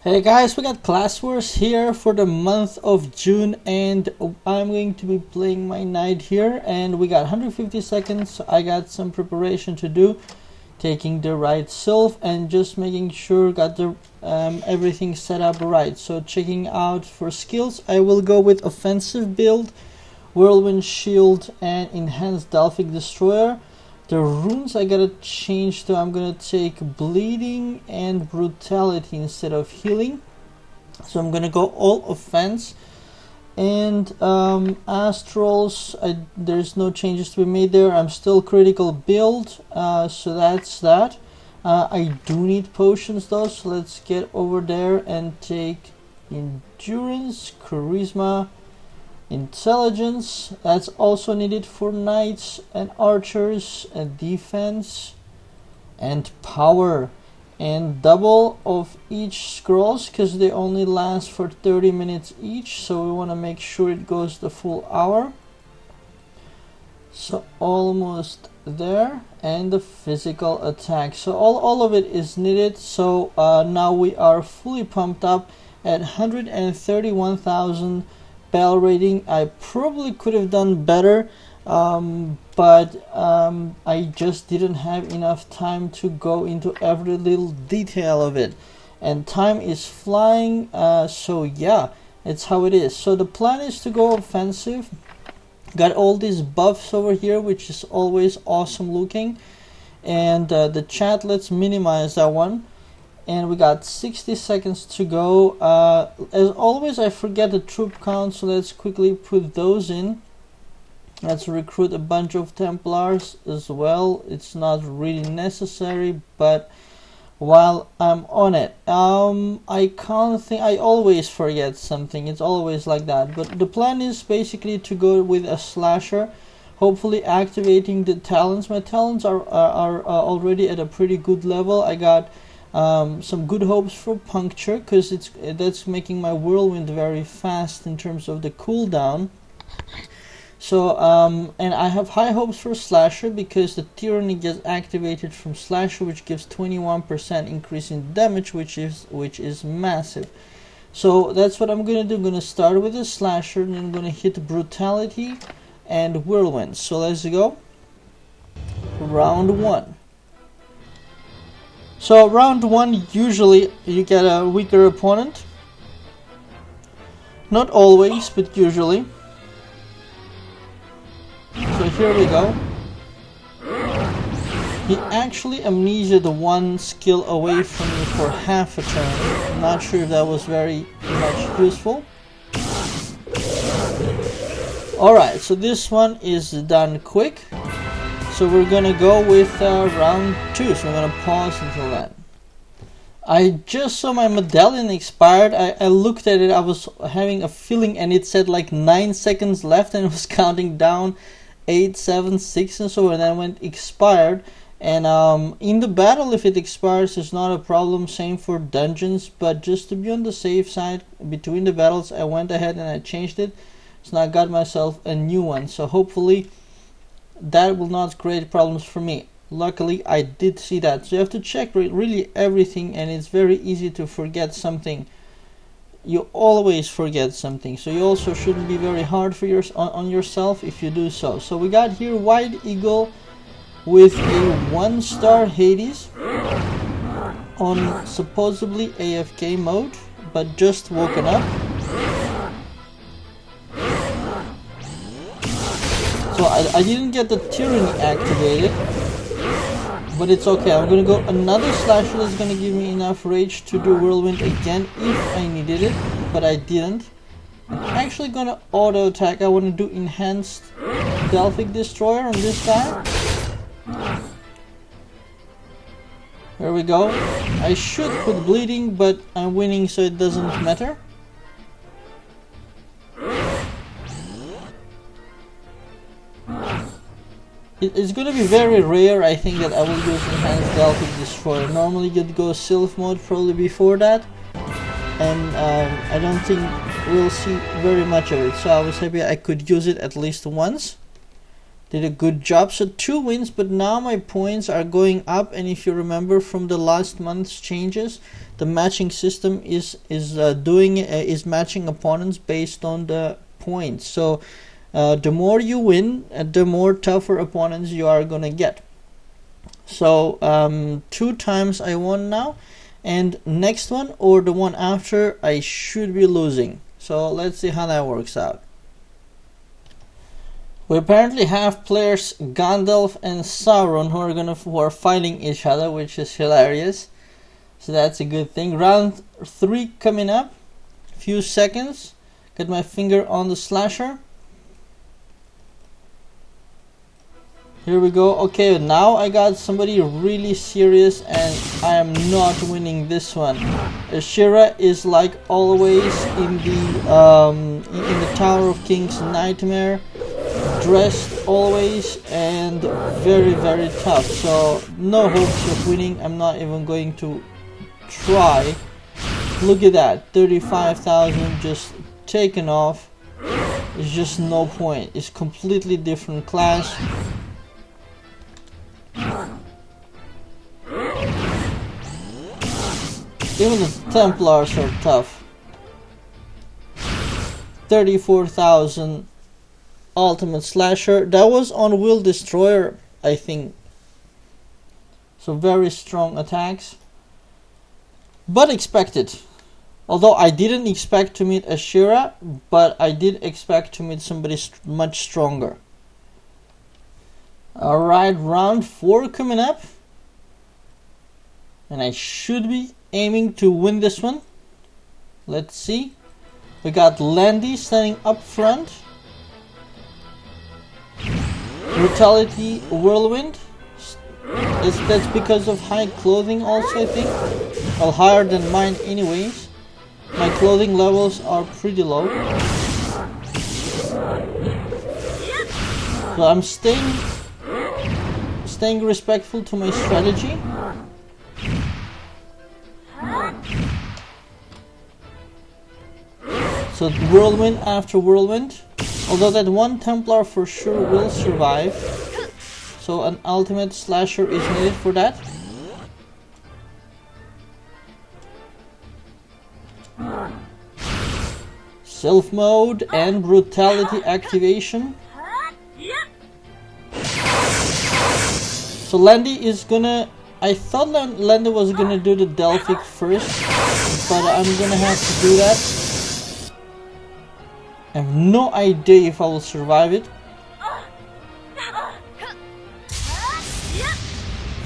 Hey guys, we got Class Wars here for the month of June, and I'm going to be playing my knight here, and we got 150 seconds, so I got some preparation to do, taking the right sylph and just making sure got the everything set up right. So checking out for skills, I will go with offensive build, whirlwind shield and enhanced Delphic destroyer. The runes I gotta change to, I'm gonna take bleeding and brutality instead of healing. So I'm gonna go all offense. And astrals, there's no changes to be made there. I'm still critical build, so that's that. I do need potions though, so let's get over there and take endurance, charisma, intelligence. That's also needed for knights and archers, and defense and power, and double of each scrolls because they only last for 30 minutes each, so we want to make sure it goes the full hour. So almost there. And the physical attack, so all of it is needed. So now we are fully pumped up at 131,000 bell rating. I probably could have done better, but I just didn't have enough time to go into every little detail of it, and time is flying, so yeah, it's how it is. So the plan is to go offensive. Got all these buffs over here, which is always awesome looking, and the chat, let's minimize that one. And we got 60 seconds to go. As always, I forget the troop count, so let's quickly put those in. Let's recruit a bunch of Templars as well. It's not really necessary, but while I'm on it, I can't think, I always forget something. It's always like that. But the plan is basically to go with a slasher, hopefully activating the talents. My talents are already at a pretty good level. I got some good hopes for puncture because that's making my whirlwind very fast in terms of the cooldown. So and I have high hopes for slasher because the tyranny gets activated from slasher, which gives 21% increase in damage, which is massive. So that's what I'm gonna do. I'm gonna start with the slasher, and then I'm gonna hit brutality and whirlwind. So let's go. Round one. So round one, usually you get a weaker opponent. Not always, but usually. So here we go. He actually amnesia'd one skill away from me for half a turn. I'm not sure if that was very much useful. Alright, so this one is done quick. So we're gonna go with round two, so we're gonna pause until then. I just saw my medallion expired. I looked at it, I was having a feeling, and it said like 9 seconds left, and it was counting down 8, 7, 6 and so, and then went expired. And in the battle, if it expires, it's not a problem, same for dungeons, but just to be on the safe side, between the battles I went ahead and I changed it, so now I got myself a new one. So hopefully that will not create problems for me. Luckily I did see that. So you have to check really everything, and it's very easy to forget something. You always forget something, so you also shouldn't be very hard for on yourself if you do so. So we got here White Eagle with a 1-star Hades on supposedly AFK mode, but just woken up. So I didn't get the tyranny activated, but it's okay. I'm gonna go another slasher that's gonna give me enough rage to do whirlwind again if I needed it, but I didn't. I'm actually gonna auto attack. I want to do enhanced Delphic destroyer on this guy. There we go. I should put bleeding, but I'm winning, so it doesn't matter. It's going to be very rare, I think, that I will use enhanced Delphic destroyer. Normally you'd go sylph mode probably before that, and I don't think we'll see very much of it. So I was happy I could use it at least once. did a good job. So 2 wins, but now my points are going up. And if you remember from the last month's changes, the matching system is matching opponents based on the points. So the more you win, the more tougher opponents you are gonna get. So 2 times I won now, and next one or the one after I should be losing. So let's see how that works out. We apparently have players Gandalf and Sauron who are fighting each other, which is hilarious. So that's a good thing. Round 3 coming up. Few seconds. Got my finger on the slasher. Here we go. Okay, now I got somebody really serious, and I am not winning this one. Ashira is like always in the Tower of King's Nightmare, dressed always, and very, very tough. So no hopes of winning. I'm not even going to try. Look at that, 35,000 just taken off. It's just no point. It's completely different class. Even the Templars are tough. 34,000 ultimate slasher. That was on Will Destroyer, I think. So very strong attacks, but expected. Although I didn't expect to meet Ashira, but I did expect to meet somebody much stronger. Alright, round 4 coming up. And I should be aiming to win this one. Let's see. We got Landy standing up front. Brutality Whirlwind. That's because of high clothing also, I think. Well, higher than mine anyways. My clothing levels are pretty low. So I'm staying respectful to my strategy. So Whirlwind after Whirlwind. Although that one Templar for sure will survive. So an ultimate slasher is needed for that. Self mode and brutality activation. So Landy is gonna... I thought Landy was gonna do the Delphic first, but I'm gonna have to do that. I have no idea if I will survive it.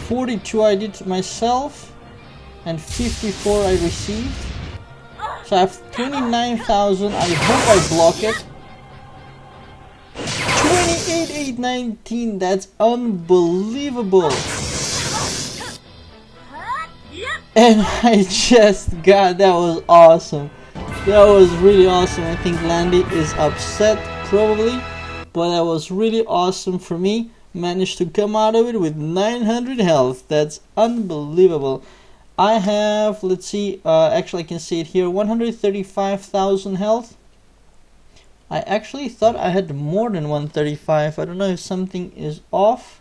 42 I did myself, and 54 I received. So I have 29,000. I hope I block it. 28,819. That's unbelievable. And I just got... That was awesome. That was really awesome. I think Landy is upset probably, but that was really awesome for me. Managed to come out of it with 900 health. That's unbelievable. I have, let's see, actually I can see it here, 135,000 health. I actually thought I had more than 135. I don't know if something is off.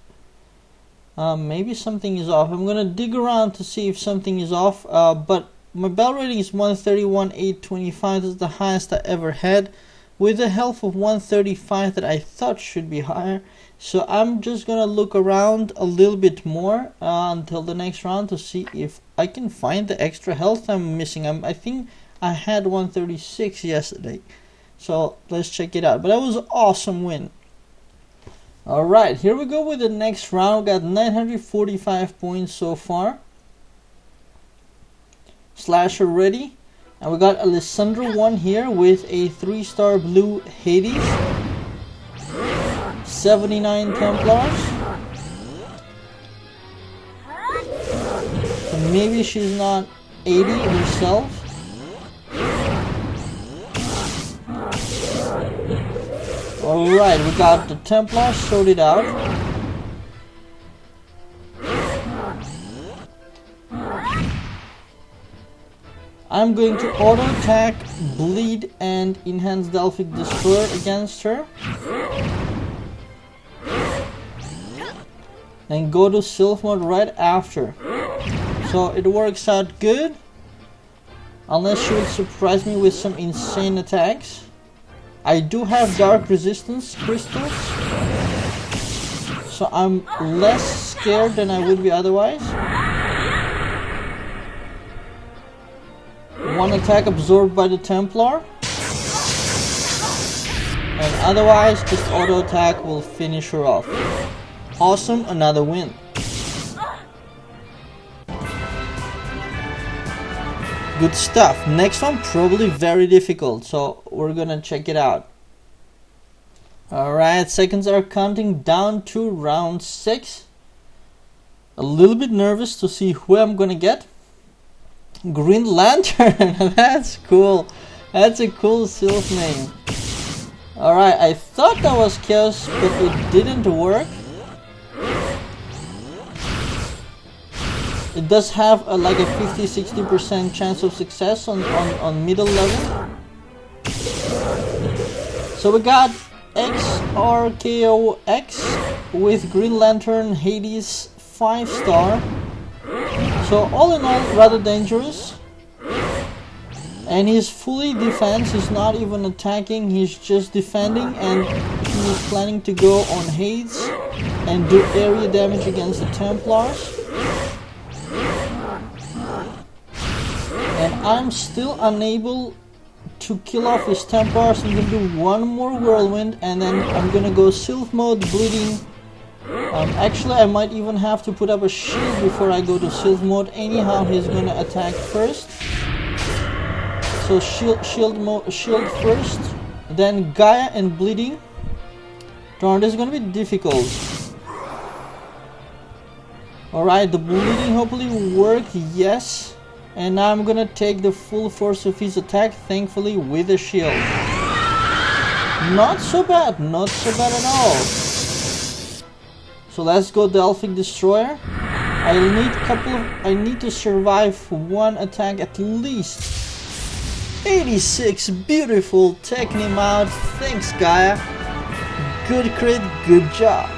Maybe something is off. I'm gonna dig around to see if something is off, but my bell rating is 131,825. That's the highest I ever had, with a health of 135 that I thought should be higher. So I'm just gonna look around a little bit more until the next round to see if I can find the extra health I'm missing. I think I had 136 yesterday, so let's check it out. But that was an awesome win. Alright, here we go with the next round. We got 945 points so far. Slasher ready, and we got Alessandro 1 here with a 3-star blue Hades, 79 Templars. So maybe she's not 80 herself. Alright, we got the Templars sorted out. I'm going to auto attack, bleed, and enhance Delphic Destroyer against her. and go to Sylph mode right after. So it works out good. Unless she would surprise me with some insane attacks. I do have dark resistance crystals, so I'm less scared than I would be otherwise. One attack absorbed by the Templar. And otherwise, just auto attack will finish her off. Awesome, another win. Good stuff. Next one probably very difficult, so we're gonna check it out. Alright, seconds are counting down to round 6. A little bit nervous to see who I'm gonna get. Green Lantern. That's cool. That's a cool Sylph name. Alright, I thought that was Chaos, but it didn't work. It does have like a 50-60% chance of success on middle level. So we got XRKOX with Green Lantern Hades 5-star. So all in all, rather dangerous. And he's fully defense, he's not even attacking, he's just defending, and he's planning to go on Hades and do area damage against the Templars. And I'm still unable to kill off his Templars. I'm gonna do one more Whirlwind and then I'm gonna go Sylph mode, bleeding. Actually, I might even have to put up a shield before I go to Sylph mode. Anyhow, he's gonna attack first. So shield first, then Gaia and bleeding. Darn, this is gonna be difficult. Alright, the bleeding hopefully will work, yes. And now I'm gonna take the full force of his attack, thankfully with a shield. Not so bad, not so bad at all. So let's go Delphic Destroyer. I need to survive one attack at least. 86, beautiful, taking him out. Thanks, Gaia. Good crit, good job.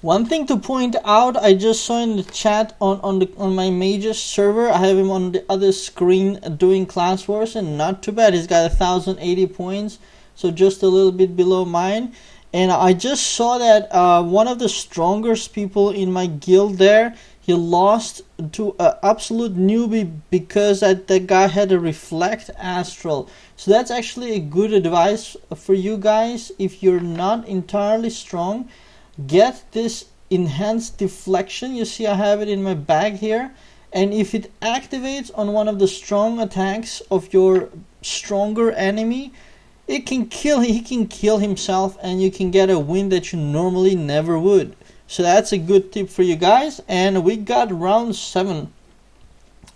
One thing to point out, I just saw in the chat on my Mages server, I have him on the other screen doing Class Wars, and not too bad. He's got 1080 points, so just a little bit below mine. And I just saw that one of the strongest people in my guild there, he lost to an absolute newbie because that guy had a Reflect Astral. So that's actually a good advice for you guys. If you're not entirely strong, get this enhanced deflection. You see I have it in my bag here, and if it activates on one of the strong attacks of your stronger enemy, he can kill himself and you can get a win that you normally never would. So that's a good tip for you guys. And we got round 7,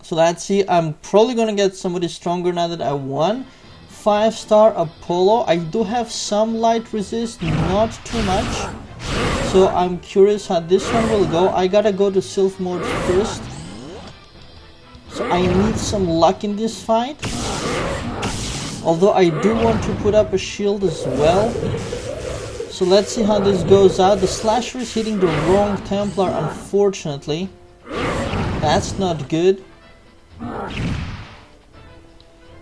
so let's see. I'm probably gonna get somebody stronger now that I won. 5-star Apollo. I do have some light resist, not too much. So I'm curious how this one will go. I gotta go to Sylph mode first. So I need some luck in this fight. Although I do want to put up a shield as well. So let's see how this goes out. The Slasher is hitting the wrong Templar, unfortunately. That's not good.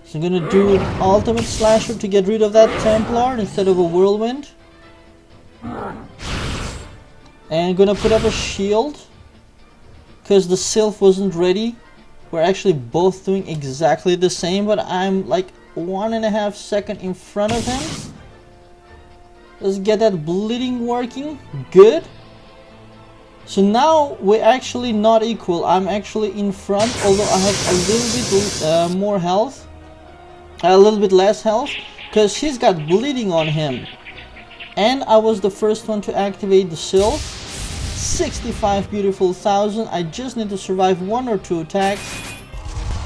So I'm gonna do Ultimate Slasher to get rid of that Templar instead of a Whirlwind. And gonna put up a shield because the Sylph wasn't ready. We're actually both doing exactly the same, but I'm like 1.5 seconds in front of him. Let's get that bleeding working. Good. So now we're actually not equal. I'm actually in front, although I have a little bit more health, a little bit less health, because he's got bleeding on him. And I was the first one to activate the Sylph. 65 beautiful thousand. I just need to survive 1 or 2 attacks.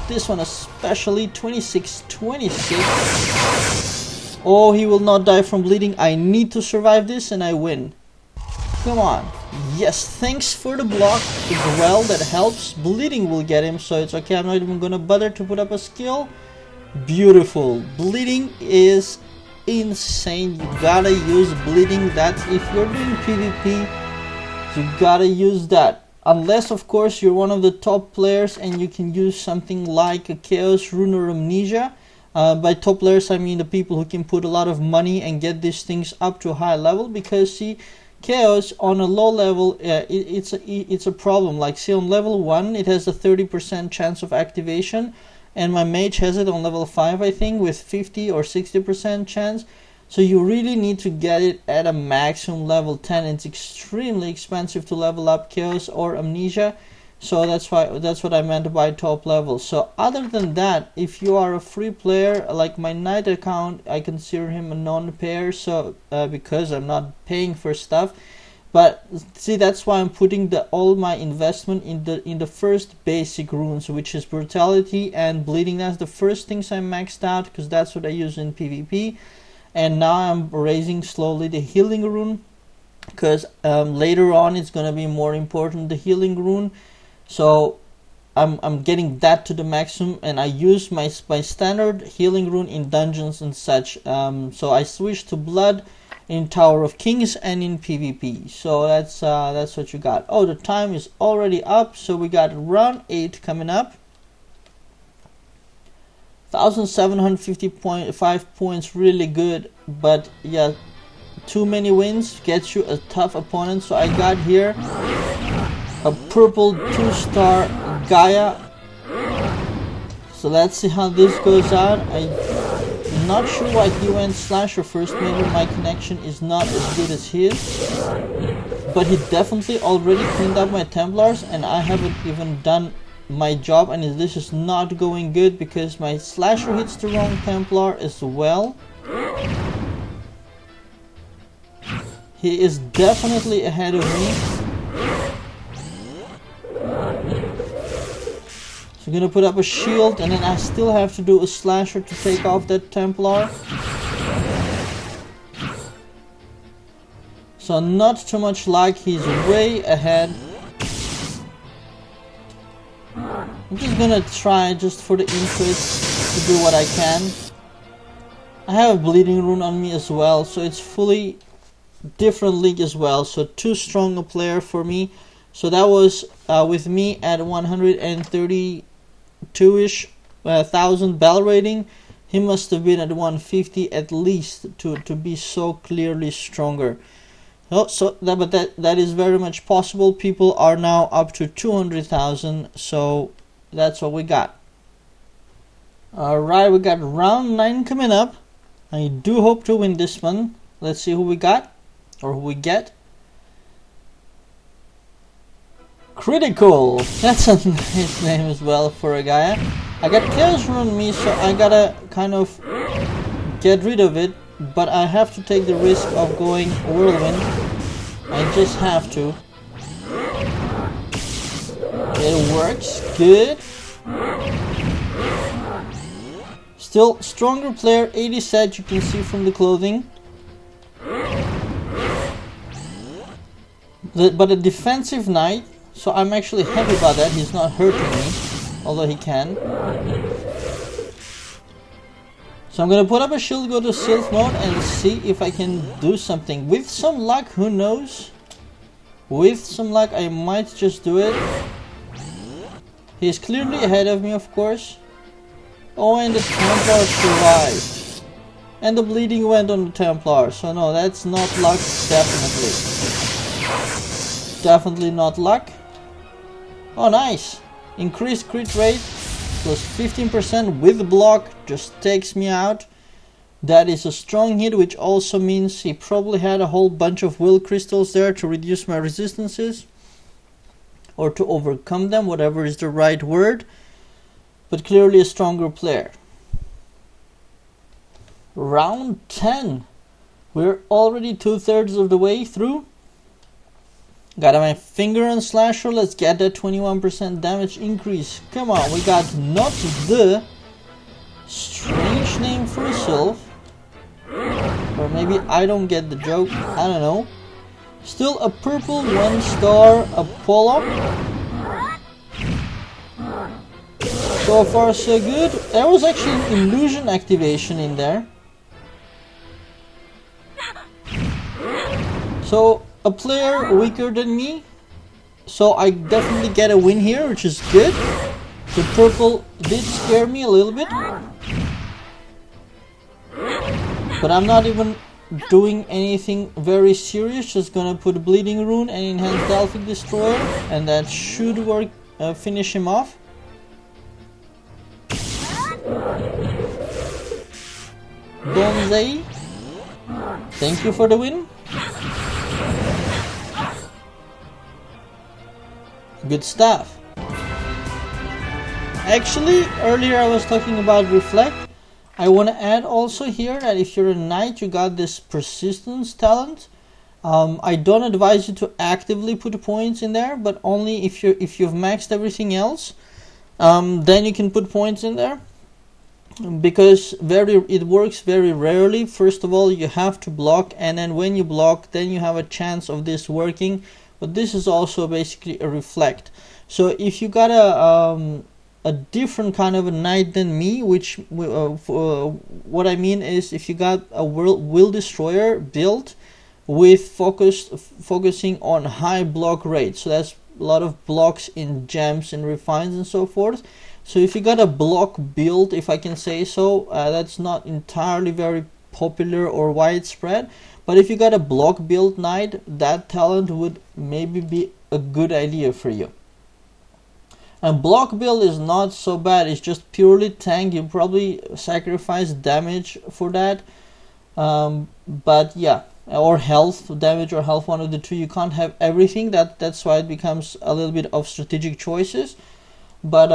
This one especially. 26. Oh, he will not die from bleeding. I need to survive this and I win. Come on. Yes, thanks for the block as well. That helps. Bleeding will get him, so it's okay. I'm not even gonna bother to put up a skill. Beautiful. Bleeding is insane. You gotta use bleeding. That's if you're doing PvP, You gotta use that. Unless, of course, you're one of the top players and you can use something like a Chaos Rune or Amnesia. By top players, I mean the people who can put a lot of money and get these things up to a high level. Because, see, Chaos on a low level, it's a problem. Like, see, on level 1, it has a 30% chance of activation. And my mage has it on level 5, I think, with 50 or 60% chance. So you really need to get it at a maximum level 10. It's extremely expensive to level up Chaos or Amnesia. So that's what I meant by top level. So other than that, if you are a free player, like my Knight account, I consider him a non-payer, so because I'm not paying for stuff. But see, that's why I'm putting all my investment in the first basic runes, which is Brutality and Bleeding. That's the first things I maxed out, because that's what I use in PvP. And now I'm raising slowly the Healing rune, because later on it's going to be more important, the Healing rune. So I'm getting that to the maximum, and I use my standard Healing rune in dungeons and such. So I switched to Blood in Tower of Kings and in PvP. So that's what you got. Oh, the time is already up, so we got round 8 coming up. 1755 points, really good, but yeah, too many wins gets you a tough opponent. So I got here a purple 2-star Gaia. So let's see how this goes out. I'm not sure why he went Slasher first. Maybe my connection is not as good as his, but he definitely already cleaned up my Templars, and I haven't even done my job, and this is not going good because my Slasher hits the wrong Templar as well. He is definitely ahead of me. So I'm gonna put up a shield, and then I still have to do a Slasher to take off that Templar. So not too much luck, he's way ahead. I'm just gonna try, just for the interest, to do what I can. I have a Bleeding rune on me as well, so it's fully different league as well, so too strong a player for me. So that was with me at 132-ish thousand battle rating. He must have been at 150 at least to be so clearly stronger. So that is very much possible. People are now up to 200,000, so that's what we got. Alright, we got round 9 coming up. I do hope to win this one. Let's see who we got, or who we get. Critical! That's a nice name as well for a guy. I got Chaos Rune on me, so I gotta kind of get rid of it, but I have to take the risk of going Whirlwind. I just have to. It works, good. Still stronger player, 80 set, you can see from the clothing. But a defensive knight, so I'm actually happy about that. He's not hurting me, although he can. So I'm gonna put up a shield, go to Sylph mode, and see if I can do something. With some luck, who knows? With some luck, I might just do it. He's clearly ahead of me, of course. Oh, and the Templar survived. And the bleeding went on the Templar, so no, that's not luck, definitely. Definitely not luck. Oh, nice! Increased crit rate, plus 15% with block, just takes me out. That is a strong hit, which also means he probably had a whole bunch of will crystals there to reduce my resistances. Or to overcome them, whatever is the right word. But clearly a stronger player. Round 10. We're already 2/3 of the way through. Got my finger on Slasher. Let's get that 21% damage increase. Come on, we got not the strange name for yourself. Or maybe I don't get the joke. I don't know. Still a purple 1-star Apollo. So far so good. There was actually an illusion activation in there. So a player weaker than me, so I definitely get a win here, which is good. The purple did scare me a little bit, but I'm not even doing anything very serious. Just gonna put a bleeding rune and enhance Delphic Destroyer, and that should work. Finish him off. Donzei, thank you for the win. Good stuff. Actually, earlier I was talking about Reflect. I want to add also here that if you're a knight, you got this persistence talent. I don't advise you to actively put points in there, but only if you've maxed everything else, then you can put points in there. Because it works very rarely. First of all, you have to block, and then when you block, then you have a chance of this working. But this is also basically a reflect. So if you got a different kind of a knight than me, which what I mean is if you got a will destroyer build with focusing on high block rate, so that's a lot of blocks in gems and refines and so forth. So if you got a block build, if I can say so, that's not entirely very popular or widespread, but if you got a block build knight, that talent would maybe be a good idea for you. And block build is not so bad, it's just purely tank. You probably sacrifice damage for that, but yeah, or health damage or health, one of the two. You can't have everything. That's why it becomes a little bit of strategic choices. But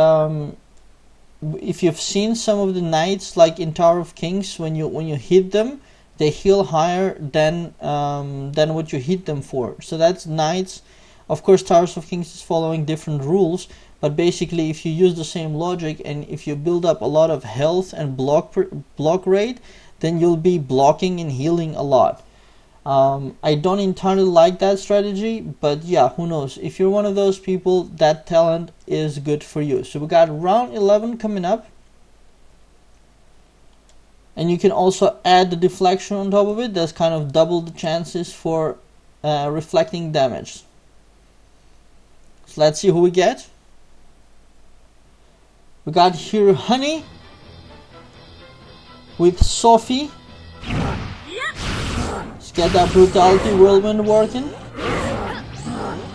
if you've seen some of the knights like in Tower of Kings, when you hit them, they heal higher than what you hit them for. So that's knights. Of course, Towers of Kings is following different rules, but basically if you use the same logic and if you build up a lot of health and block rate, then you'll be blocking and healing a lot. I don't entirely like that strategy, but yeah, who knows? If you're one of those people, that talent is good for you. So we got round 11 coming up, and you can also add the deflection on top of it. That's kind of double the chances for reflecting damage. So let's see who we get. We got here Honey with Sophie. Let's get that brutality whirlwind working.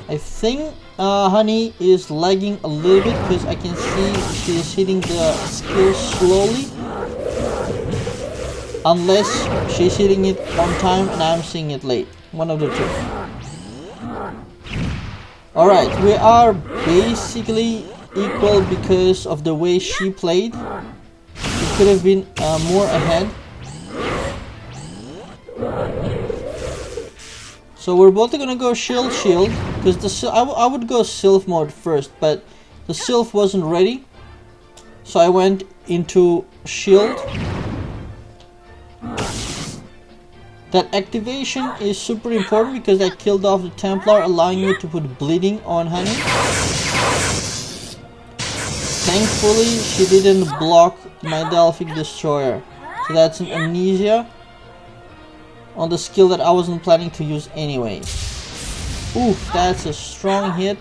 I think Honey is lagging a little bit because I can see she is hitting the skill slowly. Unless she's hitting it on time and I'm seeing it late. One of the two. Alright, we are basically equal because of the way she played. She could have been more ahead. So we're both gonna go shield because I would go Sylph mode first, but the Sylph wasn't ready, so I went into shield. That activation is super important because I killed off the Templar, allowing me to put bleeding on Honey. Thankfully, she didn't block my Delphic Destroyer, so that's an amnesia on the skill that I wasn't planning to use anyway. Oof, that's a strong hit.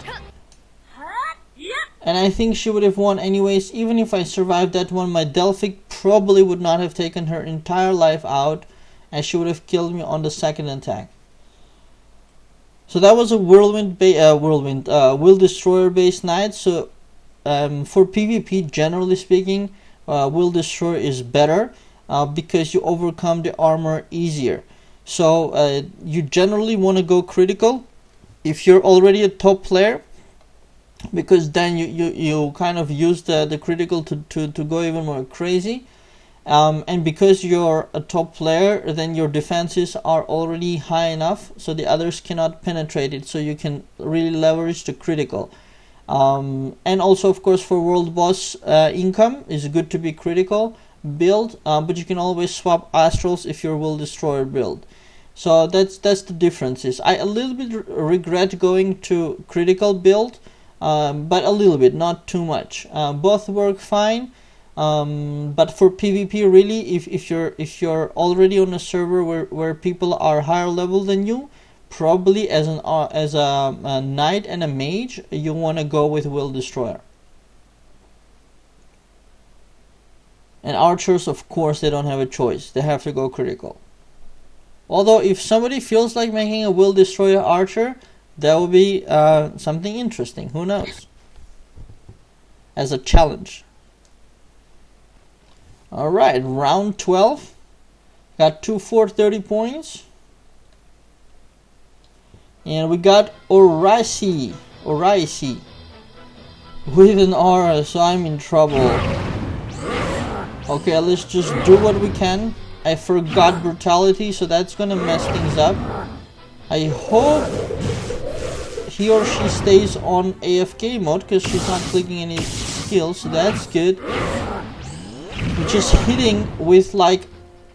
And I think she would have won anyways. Even if I survived that one, my Delphic probably would not have taken her entire life out, and she would have killed me on the second attack. So that was a Will Destroyer based knight. So for PvP, generally speaking, Will Destroyer is better because you overcome the armor easier. So you generally want to go critical if you're already a top player, because then you kind of use the critical to go even more crazy. And because you're a top player, then your defenses are already high enough so the others cannot penetrate it, so you can really leverage the critical. And also, of course, for world boss income, it's good to be critical build, but you can always swap astrals if you're Will Destroyer build. So that's the differences. I a little bit regret going to critical build, but a little bit, not too much. Both work fine. But for PvP, really, if you're already on a server where people are higher level than you, probably as a knight and a mage, you want to go with Will Destroyer. And archers, of course, they don't have a choice. They have to go critical. Although, if somebody feels like making a Will Destroyer archer, that would be something interesting. Who knows? As a challenge. Alright, round 12. Got 2 430 points. And we got Oraisi with an aura, so I'm in trouble. Okay, let's just do what we can. I forgot brutality, so that's gonna mess things up. I hope he or she stays on AFK mode because she's not clicking any skills, so that's good. We're just hitting with like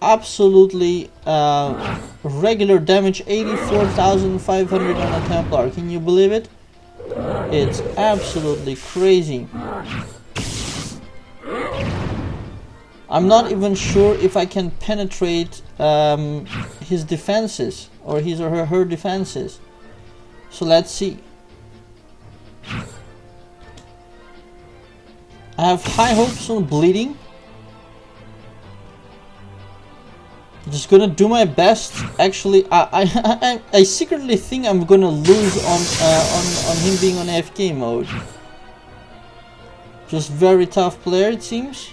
absolutely regular damage, 84,500 on a Templar. Can you believe it? It's absolutely crazy. I'm not even sure if I can penetrate his defenses, or his or her defenses. So let's see. I have high hopes on bleeding. Just gonna do my best. Actually, I secretly think I'm gonna lose on him being on AFK mode. Just very tough player, it seems.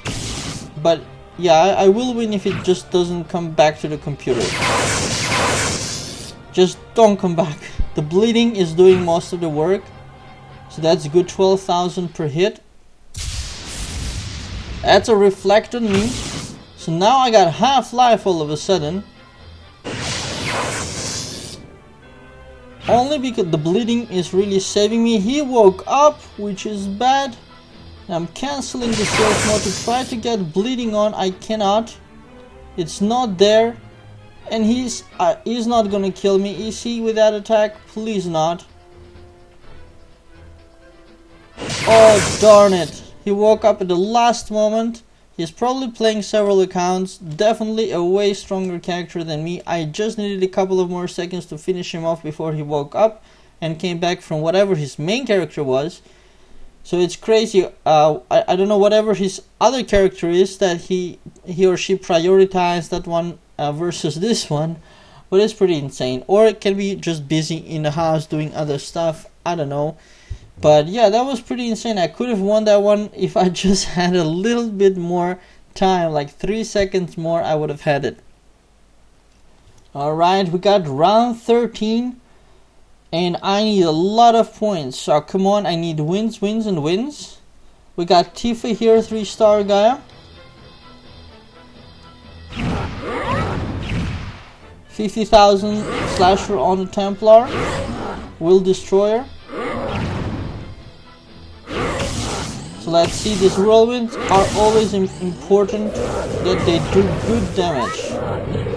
But yeah, I will win if it just doesn't come back to the computer. Just don't come back. The bleeding is doing most of the work. So that's good, 12,000 per hit. That's a reflect on me. So now I got half life all of a sudden. Only because the bleeding is really saving me. He woke up, which is bad. I'm cancelling the stealth mode to try to get bleeding on. I cannot. It's not there. And he's not gonna kill me. Is he with that attack? Please not. Oh darn it. He woke up at the last moment. He's probably playing several accounts. Definitely a way stronger character than me. I just needed a couple of more seconds to finish him off before he woke up and came back from whatever his main character was. So it's crazy. I don't know whatever his other character is that he or she prioritized that one versus this one, but it's pretty insane. Or it can be just busy in the house doing other stuff. I don't know. But yeah, that was pretty insane. I could have won that one if I just had a little bit more time, like 3 seconds more, I would have had it. Alright, we got round 13. And I need a lot of points. So come on, I need wins, wins, and wins. We got Tifa here, 3-star Gaia. 50,000 slasher on the Templar. Will Destroyer. So let's see, these whirlwinds are always important that they do good damage.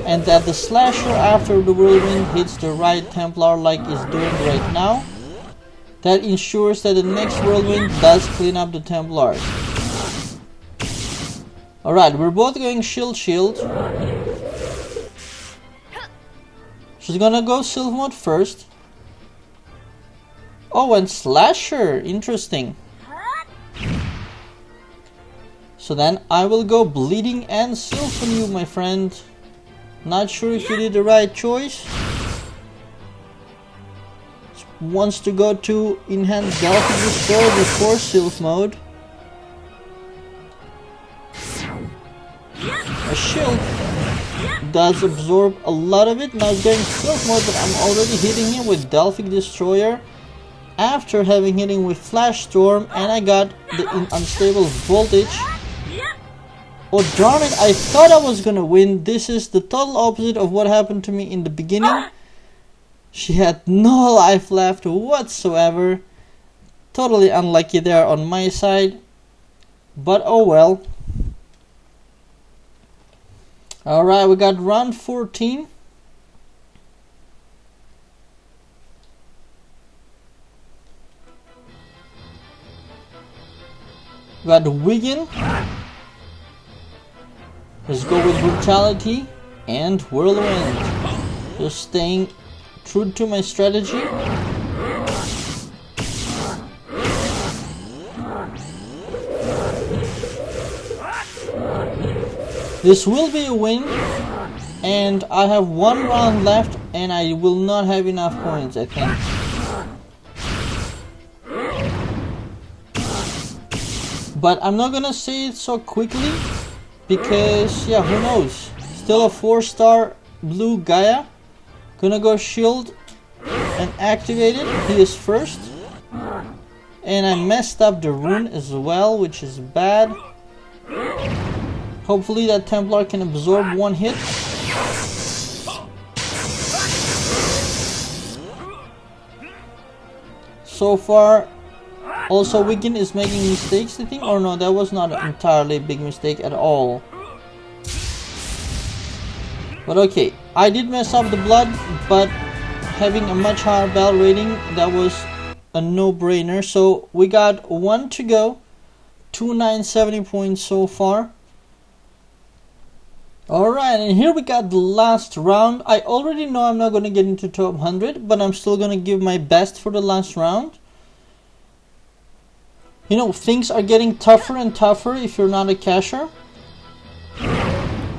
And that the slasher after the whirlwind hits the right Templar like it's doing right now. That ensures that the next whirlwind does clean up the Templars. Alright, we're both going shield. She's gonna go Sylph mode first. Oh, and slasher, interesting. So then I will go bleeding and Sylph on you, my friend. Not sure if you did the right choice. Wants to go to enhance Delphi Restore before Sylph mode. A shield does absorb a lot of it. Now it's going Sylph mode, but I'm already hitting him with Delphic Destroyer after having hit him with Flash Storm, and I got the unstable voltage. Oh darn it, I thought I was gonna win. This is the total opposite of what happened to me in the beginning. She had no life left whatsoever. Totally unlucky there on my side. But oh well. Alright, we got round 14. We got Wigan. Let's go with brutality and whirlwind. Just staying true to my strategy. This will be a win, and I have one round left and I will not have enough points, I think. But I'm not gonna say it so quickly because, yeah, who knows. Still a 4-star blue Gaia. Gonna go shield and activate it. He is first. And I messed up the rune as well, which is bad. Hopefully that Templar can absorb one hit. So far, also Wigan is making mistakes, I think. Or no, that was not an entirely big mistake at all. But okay, I did mess up the blood, but having a much higher battle rating, that was a no-brainer. So we got 1 to go, 2970 points so far. Alright, and here we got the last round. I already know I'm not going to get into top 100, but I'm still going to give my best for the last round. You know, things are getting tougher and tougher if you're not a casher.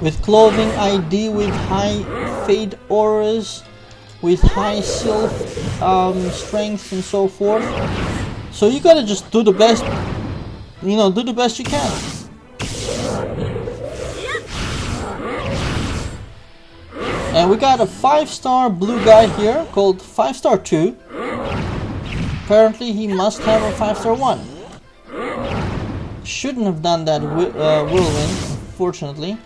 With clothing ID, with high fade auras, with high sylph strength and so forth. So you gotta just do the best, you know, do the best you can. And we got a 5-star blue guy here called 5-star 2. Apparently he must have a 5-star 1. Shouldn't have done that whirlwind, unfortunately.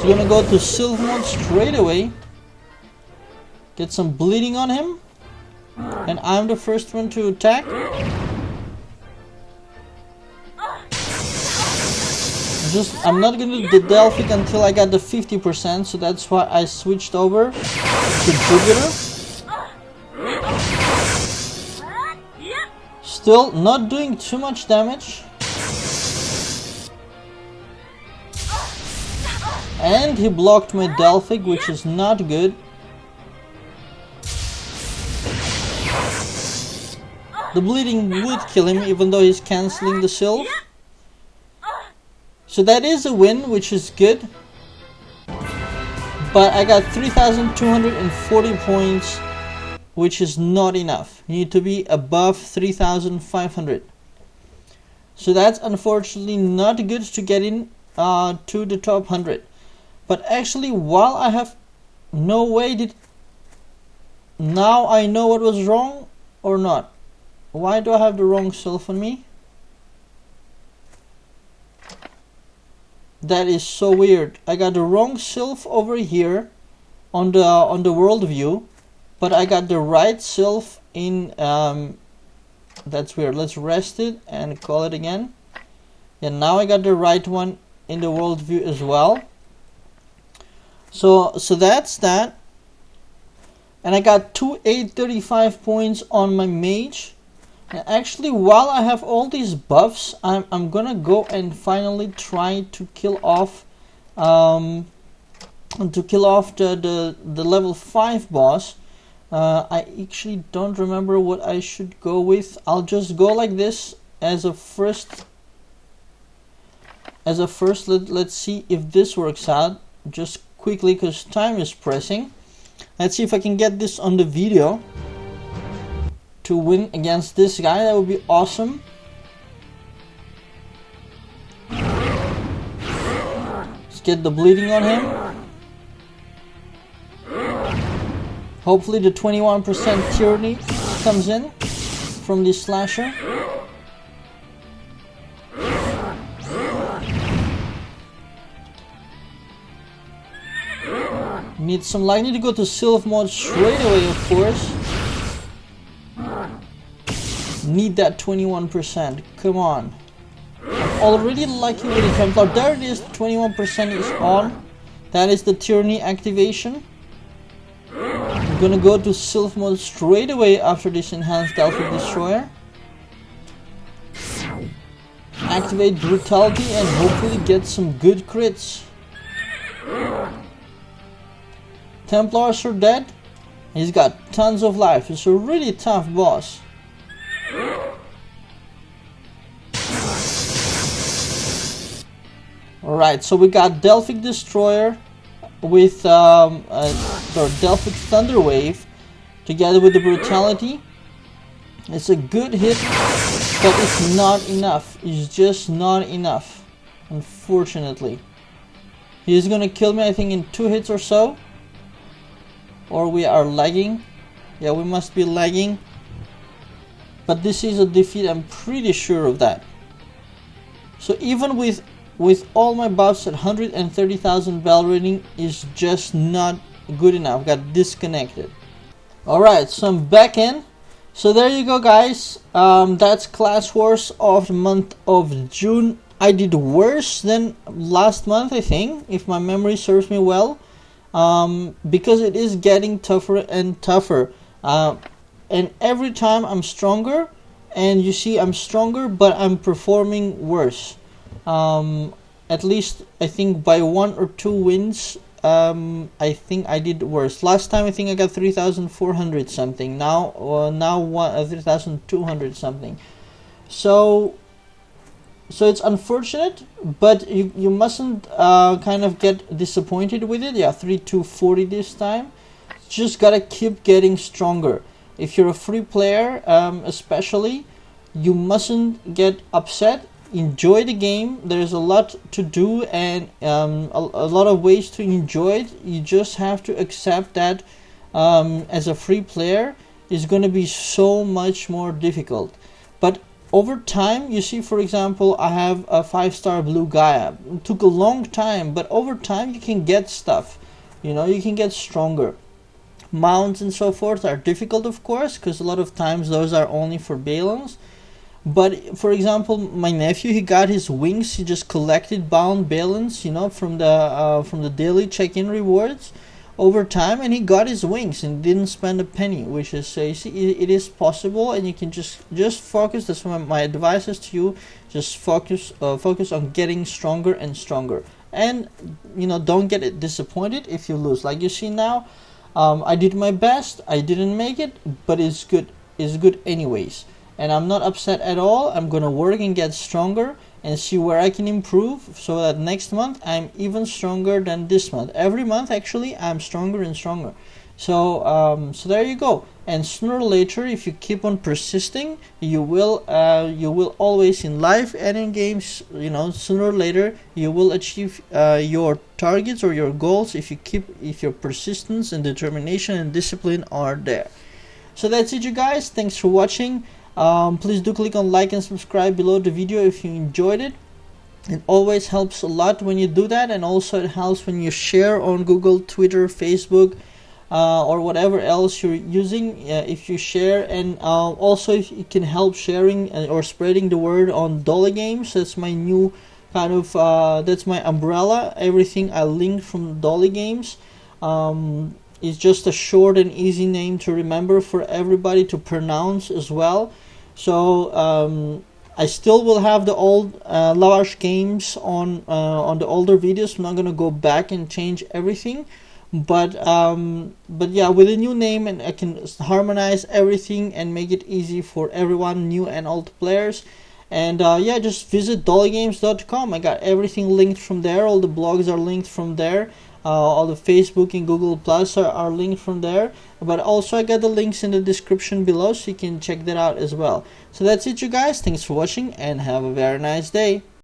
So gonna go to Sylph mode straight away. Get some bleeding on him. And I'm the first one to attack. I'm not gonna do the Delphic until I got the 50%, so that's why I switched over to Jupiter. Still not doing too much damage. And he blocked my Delphic, which is not good. The bleeding would kill him, even though he's cancelling the Sylph. So that is a win, which is good. But I got 3,240 points, which is not enough. You need to be above 3,500. So that's unfortunately not good to get in to the top 100. But actually, while I have no way did... Now I know what was wrong or not. Why do I have the wrong Sylph on me? That is so weird. I got the wrong Sylph over here on the world view, but I got the right Sylph in that's weird. Let's rest it and call it again. And now I got the right one in the world view as well. So that's that. And I got 2,835 points on my mage. And actually, while I have all these buffs, I'm gonna go and finally try to kill off the level 5 boss. I actually don't remember what I should go with. I'll just go like this as a first. Let's see if this works out just quickly, because time is pressing. Let's see if I can get this on the video to win against this guy. That would be awesome. Let's get the bleeding on him. Hopefully the 21% tyranny comes in from the slasher. Need some light. Need to go to Sylph mode straight away, of course. Need that 21%. Come on. I'm already lucky with the Templar. There it is. 21% is on. That is the tyranny activation. I'm gonna go to Sylph mode straight away after this enhanced Delphic Destroyer. Activate brutality and hopefully get some good crits. Templars are dead. He's got tons of life. It's a really tough boss. Alright, so we got Delphic Destroyer with Delphic Thunderwave together with the Brutality. It's a good hit, but it's not enough. It's just not enough, unfortunately. He's gonna kill me, I think, in 2 hits or so. Or we are lagging. Yeah, we must be lagging. But this is a defeat, I'm pretty sure of that. So even with all my buffs at 130,000 bell rating is just not good enough. Got disconnected. Alright, so I'm back in. So there you go, guys. That's Class Wars of the month of June. I did worse than last month, I think, if my memory serves me well. Because it is getting tougher and tougher. And every time I'm stronger, and you see I'm stronger, but I'm performing worse. At least I think by 1 or 2 wins, I think I did worse. Last time I think I got 3,400 something. Now 3,200 something. So it's unfortunate, but you mustn't kind of get disappointed with it. Yeah, 3,240 this time. Just gotta keep getting stronger. If you're a free player, especially, you mustn't get upset. Enjoy the game. There's a lot to do and a lot of ways to enjoy it. You just have to accept that as a free player is going to be so much more difficult. But over time, you see, for example, I have a 5-star blue Gaia. It took a long time, but over time you can get stuff. You know, you can get stronger. Mounts and so forth are difficult, of course, because a lot of times those are only for Balons. But for example, my nephew, he got his wings. He just collected bound balance, you know, from the daily check-in rewards over time, and he got his wings and didn't spend a penny. Which is, you see, it is possible, and you can just focus. That's my advice is to you: just focus on getting stronger and stronger, and you know, don't get disappointed if you lose. Like you see now, I did my best. I didn't make it, but it's good. It's good anyways. And I'm not upset at all. I'm gonna work and get stronger and see where I can improve so that next month I'm even stronger than this month. Every month actually I'm stronger and stronger. So so there you go. And sooner or later, if you keep on persisting, you will always in life and in games, you know, sooner or later you will achieve your targets or your goals if your persistence and determination and discipline are there. So that's it, you guys. Thanks for watching. Please do click on like and subscribe below the video if you enjoyed it. It always helps a lot when you do that, and also it helps when you share on Google, Twitter, Facebook, or whatever else you're using. If you share, and also if it can help sharing or spreading the word on Dolly Games. That's my new kind of that's my umbrella. Everything I linked from Dolly Games. It's just a short and easy name to remember for everybody to pronounce as well. So I still will have the old Lavash games on the older videos. I'm not gonna go back and change everything, but yeah, with a new name, and I can harmonize everything and make it easy for everyone, new and old players. And yeah, just visit dollygames.com. I got everything linked from there. All the blogs are linked from there. All the Facebook and Google Plus are linked from there, but also I got the links in the description below, so you can check that out as well. So that's it, you guys. Thanks for watching and have a very nice day.